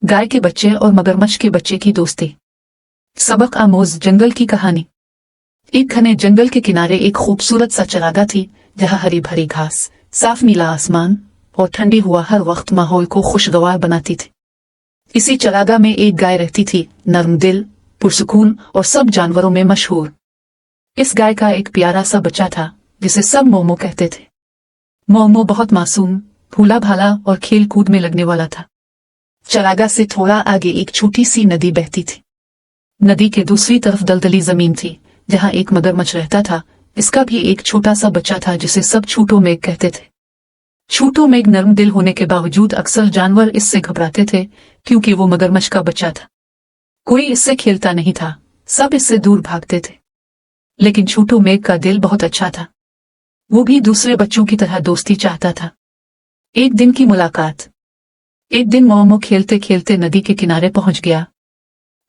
गाय के बच्चे और मगरमच्छ के बच्चे की दोस्ती। सबक आमोज जंगल की कहानी। एक घने जंगल के किनारे एक खूबसूरत सा चरागाह थी, जहाँ हरी भरी घास, साफ नीला आसमान और ठंडी हवा हर वक्त माहौल को खुशगवार बनाती थी। इसी चरागाह में एक गाय रहती थी, नर्म दिल, पुरसुकून और सब जानवरों में मशहूर। इस गाय का एक प्यारा सा बच्चा था, जिसे सब मोमो कहते थे। मोमो बहुत मासूम, भूला भाला और खेल कूद में लगने वाला था। चरागाह से थोड़ा आगे एक छोटी सी नदी बहती थी। नदी के दूसरी तरफ दलदली जमीन थी, जहाँ एक मगरमच्छ रहता था। इसका भी एक छोटा सा बच्चा था, जिसे सब छोटो मेघ कहते थे। छोटो मेघ नर्म दिल होने के बावजूद अक्सर जानवर इससे घबराते थे, क्योंकि वो मगरमच्छ का बच्चा था। कोई इससे खेलता नहीं था, सब इससे दूर भागते थे। लेकिन छोटो मेघ का दिल बहुत अच्छा था। वो भी दूसरे बच्चों की तरह दोस्ती चाहता था। एक दिन की मुलाकात। एक दिन मोमो खेलते खेलते नदी के किनारे पहुंच गया।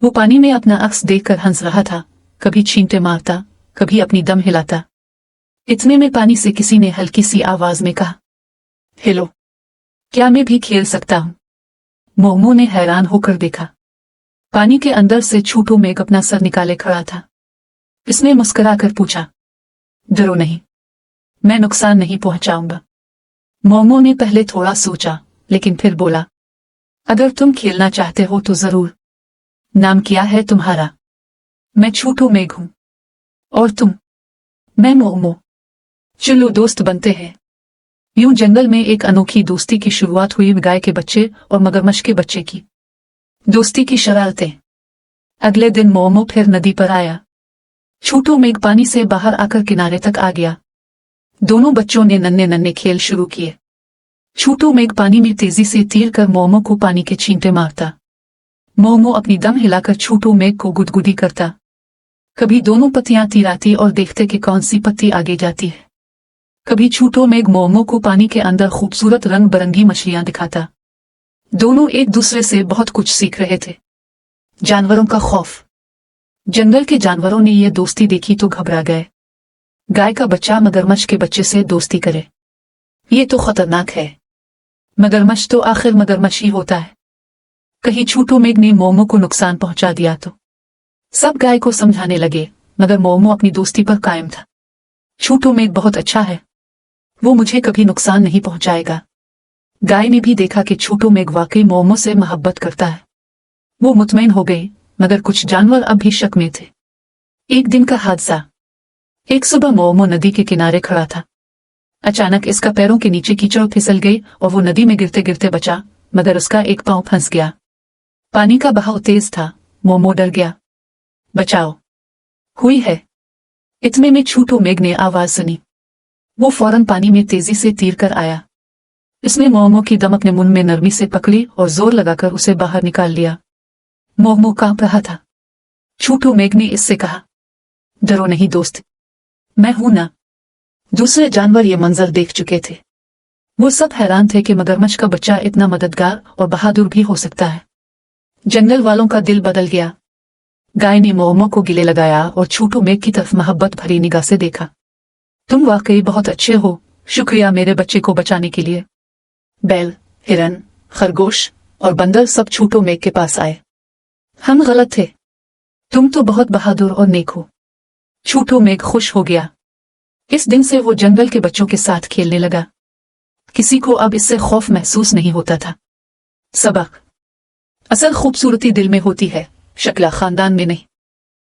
वो पानी में अपना अक्स देखकर हंस रहा था, कभी छींटे मारता, कभी अपनी दम हिलाता। इतने में पानी से किसी ने हल्की सी आवाज में कहा, हेलो, क्या मैं भी खेल सकता हूं? मोमो ने हैरान होकर देखा। पानी के अंदर से छोटो मेघ अपना सर निकाले खड़ा था। इसने मुस्कुराकर पूछा, डरो नहीं, मैं नुकसान नहीं पहुंचाऊंगा। मोमो ने पहले थोड़ा सोचा, लेकिन फिर बोला, अगर तुम खेलना चाहते हो तो जरूर। नाम क्या है तुम्हारा? मैं छोटो मेघ हूं। और तुम? मैं मोमो। चलो दोस्त बनते हैं। यूं जंगल में एक अनोखी दोस्ती की शुरुआत हुई, गाय के बच्चे और मगरमच्छ के बच्चे की दोस्ती की शरारतें। अगले दिन मोमो फिर नदी पर आया। छोटो मेघ पानी से बाहर आकर किनारे तक आ गया। दोनों बच्चों ने नन्हे नन्हे खेल शुरू किए। छोटो मेघ पानी में तेजी से तीर कर मोमो को पानी के छींटे मारता। मोमो अपनी दम हिलाकर छोटो मेघ को गुदगुदी करता। कभी दोनों पत्तियां तीराती और देखते कि कौन सी पत्ती आगे जाती है। कभी छोटो मेघ मोमो को पानी के अंदर खूबसूरत रंग बिरंगी मछलियां दिखाता। दोनों एक दूसरे से बहुत कुछ सीख रहे थे। जानवरों का खौफ। जंगल के जानवरों ने यह दोस्ती देखी तो घबरा गए। गाय का बच्चा मगरमच्छ के बच्चे से दोस्ती करे, ये तो खतरनाक है। मगरमच्छ तो आखिर मगरमच्छ ही होता है। कहीं छोटो मेघ ने मोमो को नुकसान पहुंचा दिया तो? सब गाय को समझाने लगे, मगर मोमो अपनी दोस्ती पर कायम था। छोटो मेघ बहुत अच्छा है, वो मुझे कभी नुकसान नहीं पहुंचाएगा। गाय ने भी देखा कि छोटो मेघ वाकई मोमो से मोहब्बत करता है। वो मुतमईन हो गई, मगर कुछ जानवर अब भी शक में थे। एक दिन का हादसा। एक सुबह मोमो नदी के किनारे खड़ा था। अचानक इसका पैरों के नीचे कीचड़ फिसल गई और वो नदी में गिरते गिरते बचा, मगर उसका एक पांव फंस गया। पानी का बहाव तेज था। मोमो डर गया। बचाओ, हुई है। इतने में छोटो मेघ ने आवाज सुनी। वो फौरन पानी में तेजी से तीर कर आया। इसने मोमो की दम अपने मुंह में नरमी से पकड़ी और जोर लगाकर उसे बाहर निकाल लिया। मोमो कांप रहा था। छोटो मेघ ने इससे कहा, डरो नहीं दोस्त, मैं हूं ना। दूसरे जानवर ये मंजर देख चुके थे। वो सब हैरान थे कि मगरमच्छ का बच्चा इतना मददगार और बहादुर भी हो सकता है। जंगल वालों का दिल बदल गया। गाय ने मोमो को गिले लगाया और छोटो मेघ की तरफ मोहब्बत भरी निगाह से देखा। तुम वाकई बहुत अच्छे हो, शुक्रिया मेरे बच्चे को बचाने के लिए। बैल, हिरन, खरगोश और बंदर सब छोटो मेघ के पास आए। हम गलत थे, तुम तो बहुत बहादुर और नेक हो। छोटो मेघ खुश हो गया। इस दिन से वो जंगल के बच्चों के साथ खेलने लगा। किसी को अब इससे खौफ महसूस नहीं होता था। सबक। असल खूबसूरती दिल में होती है, शक्ल खानदान में नहीं।